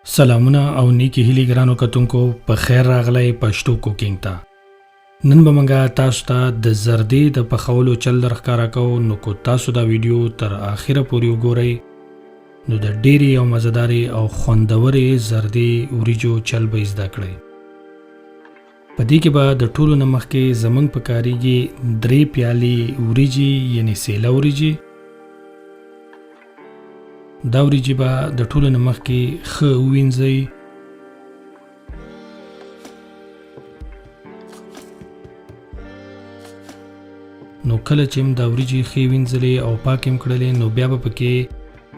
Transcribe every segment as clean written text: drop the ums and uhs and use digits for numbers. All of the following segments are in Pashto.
سلامونه او نیکی هیلي ګرانو کتونکو په خیر راغلی پښتو کوکینګ ته. نن به موږ تاسو ته د زردې د پخولو چل درښکاره کوو، نو کو تاسو دا ویډیو تر اخره پورې وګورئ نو د ډېرې او مزهدارې او خوندورې زردې وریجو چل به زده کړئ. په دې کې به د ټولو نه مخکې زموږ په کاریږي 3 پیالې وریجې یعنې سیله وریجې. دا وریجې به د ټولو نه مخکې ښه ووینځئ. نو کله چې دا وریجې ښې وینځلې او پاکې م کړلې نو بیا به پکې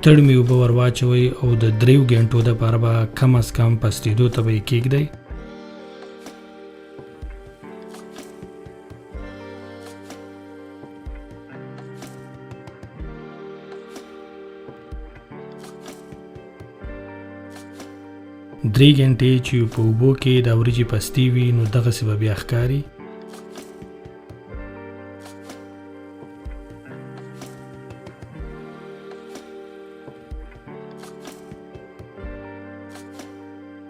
تړمې اوبه ور واچوئ او د 3 غنټو دپاره به کم از کم پستېدو ته به یې کېږدئ. درې غنټې چې په اوبو کې دا وریجې پستې وي نو دغسې به بیا ښکاري.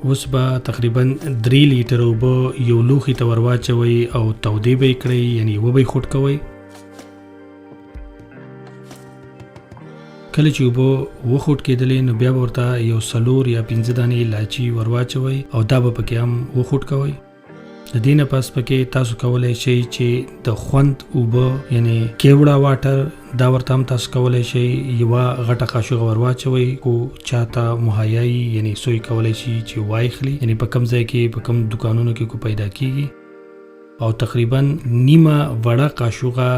اوس به تقریبا 3 لیټره اوبه یو لوښي ته ور واچوئ او تودې به یې کړئ، یعنې اوبه به یې خوټ کوئ. کله چې اوبه وخوټ کېدلې نو بیا به ورته یو 4 یا 5 دانې الایچي ور واچوئ او دا به پکې هم وخوټ کوئ. د دې نه پس پکې تاسو کولی شئ چې د خوند اوبه یعنې کیوړه واټر دا ورته هم تاسو کولی شئ یوه غټه قاشوغه ور واچوئ. کو چاته مهیا یي یعنې سوی کولی شي چې واخلي، یعنې په کم ځای کې په کم دکانونو کې کو پیدا کیږي. او تقریبا نیمه وړه قاشوغه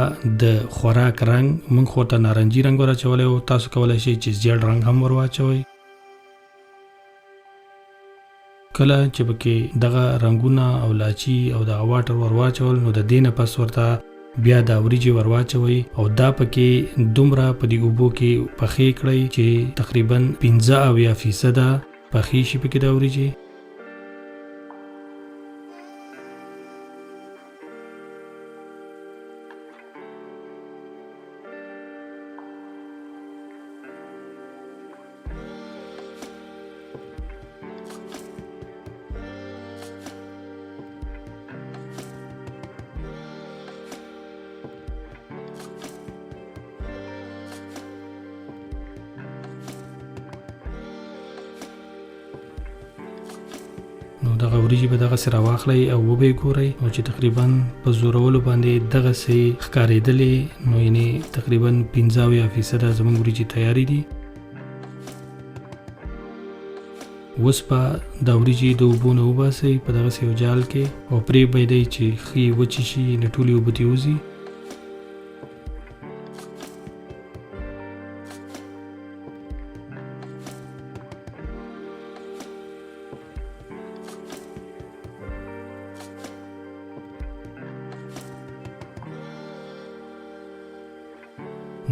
د خوراک رنګ موږ خو ته نارنجي رنګ ور اچولی او تاسو کولی شئ چې زیړ رنګ هم ور واچوئ. کله چې پکې دغه رنګونه او لاچي او دغه واټر ور واچول نو د دې نه پس ورته بیا دا وریجې ور واچوئ او دا پکې دومره په دې اوبو کې پخې کړئ چې تقریبا 50% پخې شي پکې دا وریجې. نو دغه وریجې به دغسې راواخلئ او وبه یې ګورئ او چې تقریبا په زورولو باندې دغسې ښکارېدلې نو یعنې تقریبا 50% زموږ وریجې تیارې دي. اوس به دا وریجې د اوبو نه وباسئ په دغسې یو جال کې او پرېږدئ چې ښې وچې شي، یعنې ټولې اوبه ترې وځي.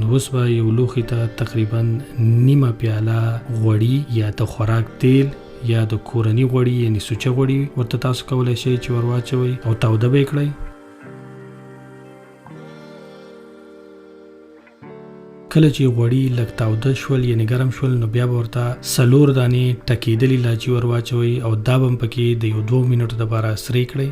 نو اوس به یو لوښي ته تقریبا نیمه پیاله غوړي یا د خوراک تیل یا د کورني غوړي یعنې سوچه غوړي ورته تاسو کولی شئ چې ور واچوئ او تاوده به یې کړئ. کله چې غوړي لږ تاوده شول یعنې ګرم شول نو بیا به ورته 4 دانې ټکېدلې لاچي ور واچوئ او دا به هم پکې د یو 2 منټو دپاره سرې کړئ.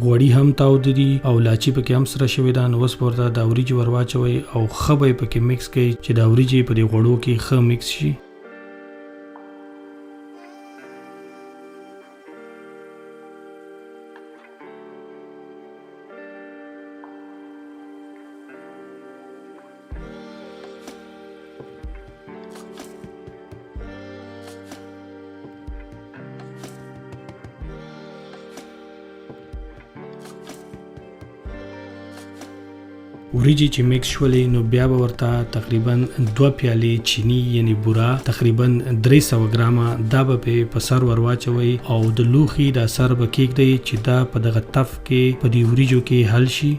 غوړي هم تاوده دي او لاچي پکې هم سره شوې ده. نو اوس به ورته دا وریجې ور واچوئ او ښه به یې پکې مکس کړئ چې دا وریجې په دې غوړو کې ښه مکس شي. وریجې چې مکس شولې نو بیا به ورته تقریبا 2 پیالې چینی یعنې بوره تقریبا 300 ګرامه دا به په سر ور واچوئ او د لوښي دا سر به کېږدئ چې دا په دغه تف کې په دې وریجو کې حل شي.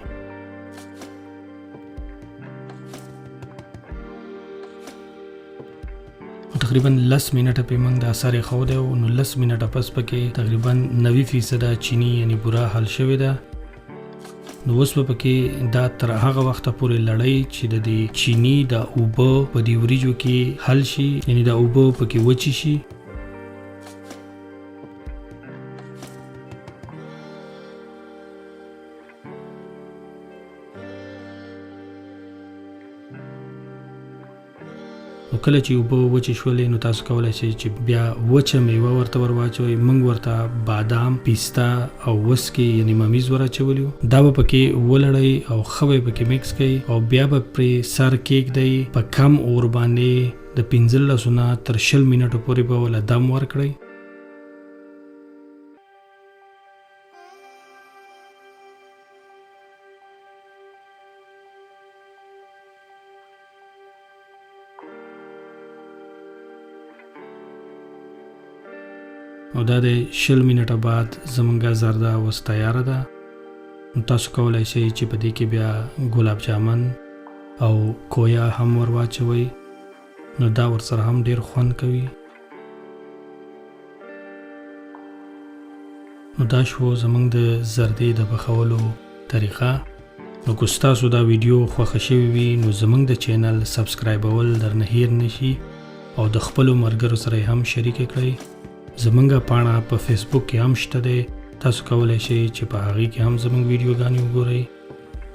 تقریبا 10 منټه په موږ د اثر خو دی نو 10 منټه پس پکې تقریبا 90% چینی یعنی بورا حل شوی ده. نو اوس په کې دا تر هغه وخت پورې لړۍ چې د دې چینی د اوبو په دی وریجو کې حل شي یعنی د اوبو پکې وچی شي. نو کله چې اوبه وچې شولې نو تاسو کولی شئ چې بیا وچه میوه ورته ور واچوئ. موږ ورته بادام، پیستا او وسکي یعنی ممیز ور اچولي وو. دا به پکې ولړئ او ښه به پکې میکس کړئ او بیا به پرې سر کیږدئ. په کم اور باندې د 15 نه تر 20 منټو پورې به وله دم ورکړئ. او دا د 20 منټه بعد زمونږه زرده اوس تیاره ده. نو تاسو کولی شئ چې په دې کې بیا ګلاب جامن او کویا هم ور واچوئ. نو دا ورسره هم ډیر خوند کوي. نو دا شو زمونږ د زردې د پخولو طریقه. نو که ستاسو دا ویډیو خوښه شوې وي نو زمونږ د چینل سبسکرایبول درنه هیر نشي او د خپلو ملګرو سره هم شریک کړئ. زمونږه پاڼه په فیسبوک کې هم شته دی. تاسو کولی شئ چې په هغې کې هم زمونږ ویډیوګانې وګورئ.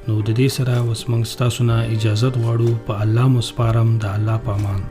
نو د دې سره اوس موږ ستاسو نه اجازت غواړو. په الله مو سپارم. د الله په امان.